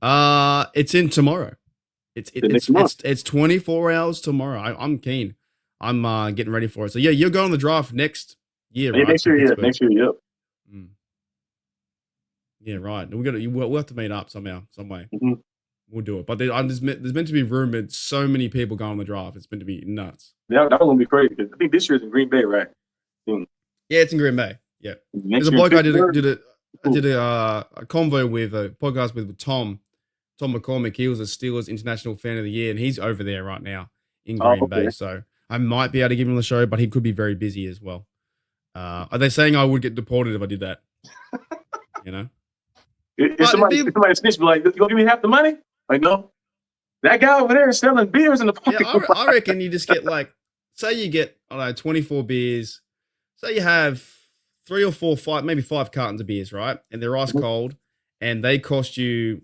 It's in tomorrow. It's 24 hours tomorrow. I'm keen. I'm getting ready for it. So yeah, you're going on the draft next year, right? Next year, yep. Yeah, right. We'll have to meet up somehow, some way. Mm-hmm. We'll do it. But there's meant to be rumored so many people going on the draft. It's meant to be nuts. Yeah, that one will be crazy. I think this year's in Green Bay, right? Yeah, it's in Green Bay. Yeah. There's a bloke I did a convo with, a podcast with Tom McCormick. He was a Steelers International Fan of the Year, and he's over there right now in Green Bay. So I might be able to give him the show, but he could be very busy as well. Are they saying I would get deported if I did that? If somebody snitch, be like, you gonna give me half the money? Like, no. That guy over there is selling beers in the parking lot. Yeah, I reckon you just get like, say you get, 24 beers. Say you have 3 or 4, 5, maybe 5 cartons of beers, right? And they're ice cold, and they cost you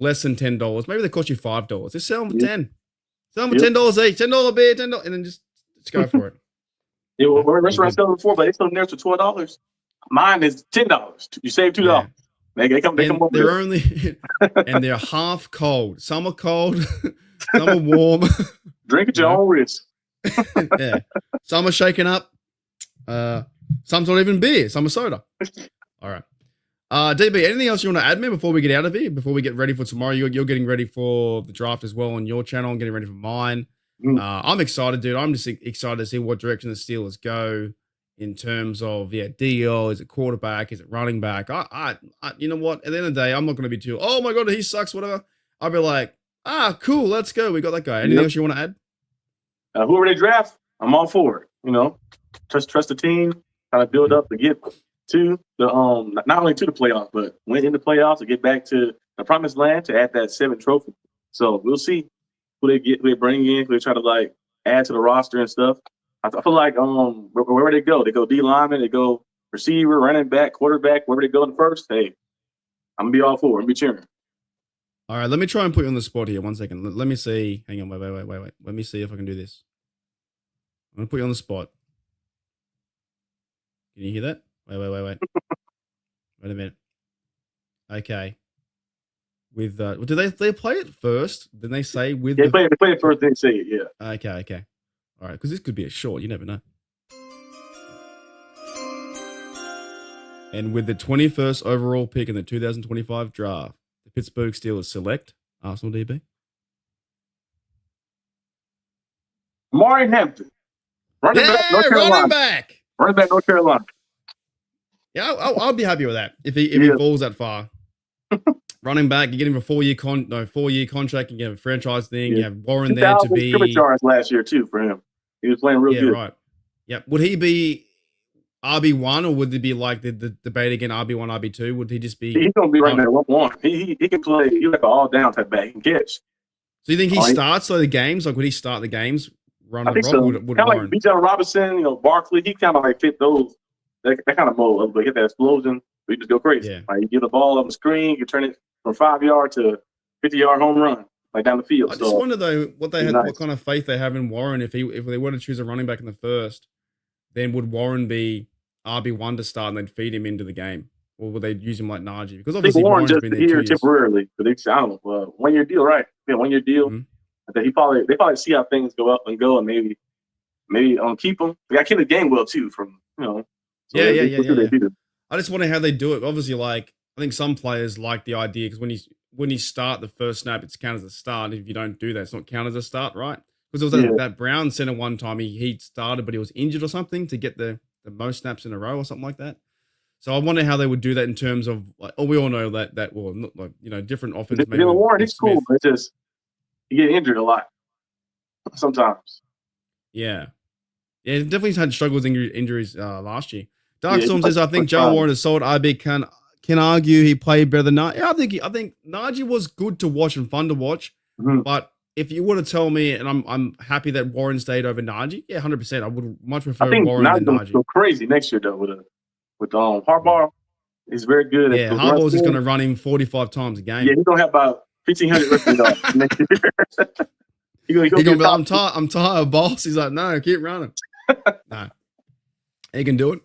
less than $10. Maybe they cost you $5. Just sell them for 10. Sell them for $10 each. $10 beer, $10, and then just go for it. Yeah, well, restaurants selling before, but they sold theirs for $12. Mine is $10. You save $2. Yeah. They come over. They're only and they're half cold. Some are cold, some are warm. Drink at your own risk. Yeah. Some are shaken up. Some's not even beer, some are soda. All right. DB, anything else you want to add, man, before we get out of here? Before we get ready for tomorrow? You're getting ready for the draft as well on your channel. I'm getting ready for mine. I'm excited, dude. I'm just excited to see what direction the Steelers go in terms of, DL, is it quarterback, is it running back? I you know what? At the end of the day, I'm not going to be too, oh my God, he sucks, whatever. I'll be like, cool, let's go. We got that guy. Anything else you want to add? Whoever they draft, I'm all for it. Trust the team, kind of build up to get to the not only to the playoffs, but win in the playoffs to get back to the promised land to add that 7th trophy. So we'll see who they bring in, who they try to like add to the roster and stuff. I feel like wherever they go D lineman, they go receiver, running back, quarterback, wherever they go in the first, hey, I'm gonna be all for it. I'm gonna be cheering. All right, let me try and put you on the spot here. 1 second. Let me see. Hang on, wait. Let me see if I can do this. I'm gonna put you on the spot. Can you hear that? Wait. Wait a minute. Okay. With do they play it first? Then they say with they play it first, then say it, yeah. Okay. All right, because this could be a short. You never know. And with the 21st overall pick in the 2025 draft, the Pittsburgh Steelers select Arsenal DB. Amari Hampton. Running back, North Carolina. Running back. Running back, North Carolina. Yeah, I'll be happy with that if he falls that far. Running back, you get him a 4-year contract, you get a franchise thing. You have Warren there to be. Scrimmage yards last year too for him. He was playing real good. Right. Yeah. Would he be RB1 or would it be like the debate again RB1, RB2? Would he just be? He's gonna be right there at 1-1. He can play. He's like an all down type back. He can catch. So you think he starts the games? Like would he start the games? Run I think so. Kind of like Bijan Robinson, Barkley. He kind of like fit those that kind of mold. But get that explosion, we just go crazy. Yeah. Like you get the ball on the screen, you turn it from 5-yard to 50-yard home run, like down the field. I just wonder though what kind of faith they have in Warren. If they want to choose a running back in the first, then would Warren be RB1 to start and they'd feed him into the game, or would they use him like Najee? Because obviously Warren Warren's just been there here 2 years. temporarily. But I don't know, 1-year deal, right? Yeah, 1-year deal. Mm-hmm. They probably see how things go up and go, and maybe keep him. They got Kenneth Gainwell too from So yeah. I just wonder how they do it. Obviously, like I think some players like the idea because when you start the first snap, it's counted as a start. If you don't do that, it's not counted as a start, right? Because there was that Brown center one time he started, but he was injured or something to get the most snaps in a row or something like that. So I wonder how they would do that in terms of like, we all know that not like different offense. Warren, he's cool, but it's just he get injured a lot sometimes. Yeah, definitely had struggles with injuries last year. Darkstorm says, I think Joe Warren has sold RB can argue he played better than Najee. I think Najee was good to watch and fun to watch. Mm-hmm. But if you were to tell me, and I'm happy that Warren stayed over Najee, 100%. I would much prefer Warren than Najee. Go crazy next year though with Harbaugh. He's very good. Yeah, Harbaugh's just going to run him 45 times a game. Yeah, he's going to have about 1,500 rushing yards next year. He's going to be like, I'm tired, boss. He's like, no, keep running. No, he can do it.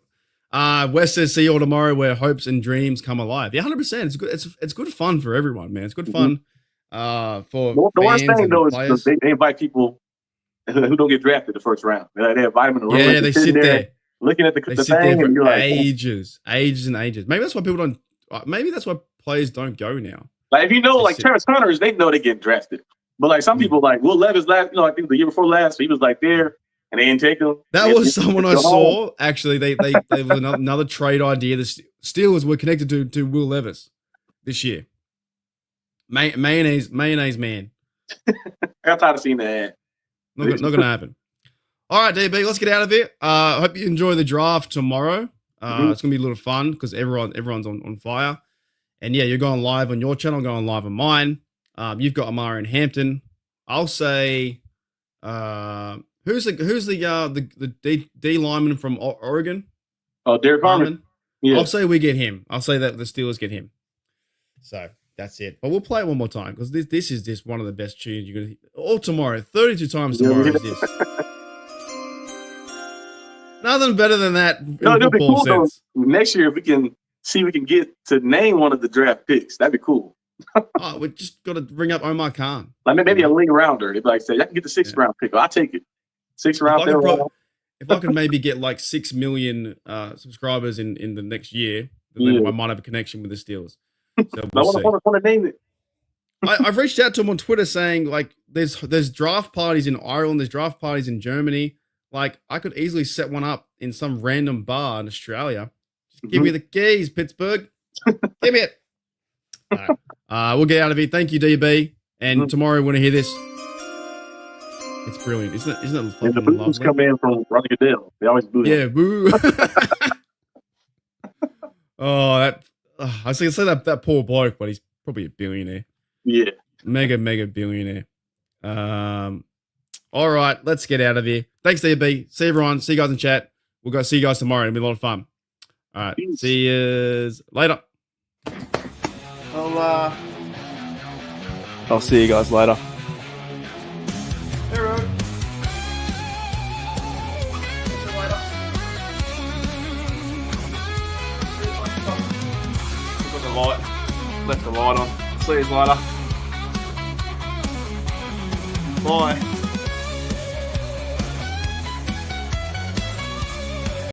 Wes says, see you all tomorrow where hopes and dreams come alive. Yeah, 100%. It's good. It's good fun for everyone, man. It's good fun for the worst thing though is they invite people who don't get drafted the first round. They invite them to the room. Yeah, they sit there looking at the thing and you're like, ages and ages. Maybe that's why people don't. Maybe that's why players don't go now. Like if you know, like Terrence Hunters, they know they get drafted. But like some people, like Will Levis last, I think the year before last, he was like there. And they didn't take him. That was someone I saw. Actually, they was another trade idea. The Steelers were connected to Will Levis this year. Mayonnaise man. I got tired of seeing that. Not gonna happen. All right, DB, let's get out of here. I hope you enjoy the draft tomorrow. It's gonna be a little fun because everyone's on fire. And yeah, you're going live on your channel, I'm going live on mine. You've got Amari and Hampton. I'll say Who's the D lineman from Oregon? Oh, Derek Harmon. Yeah. I'll say we get him. I'll say that the Steelers get him. So that's it. But we'll play it one more time because this is just one of the best tunes you're gonna hear. All tomorrow, 32 times tomorrow is this. Nothing better than that. No, it'll be cool though. Next year, if we can get to name one of the draft picks, that'd be cool. We just got to bring up Omar Khan. Like maybe a league rounder. They'd be like, say, I can get the 6th round pick. I'll take it. 6th round. If I could maybe get like 6 million subscribers in the next year, then I might have a connection with the Steelers. So I want to name it. I've reached out to him on Twitter saying like there's draft parties in Ireland, there's draft parties in Germany. Like I could easily set one up in some random bar in Australia. Just give me the keys, Pittsburgh. Give me it. All right. We'll get out of here. Thank you, DB. And tomorrow, when I hear this, it's brilliant, isn't it? Isn't it fucking the boos lovely? Come in from Roger Goodell. They always boo. Yeah, boo. I say that poor bloke, but he's probably a billionaire. Yeah, mega billionaire. All right, let's get out of here. Thanks, DB. See everyone. See you guys in chat. We'll go see you guys tomorrow. It'll be a lot of fun. All right, peace. See you later. I'll see you guys later. Hey, Rod. See you later. Got the light. Left the light on. See you later. Bye.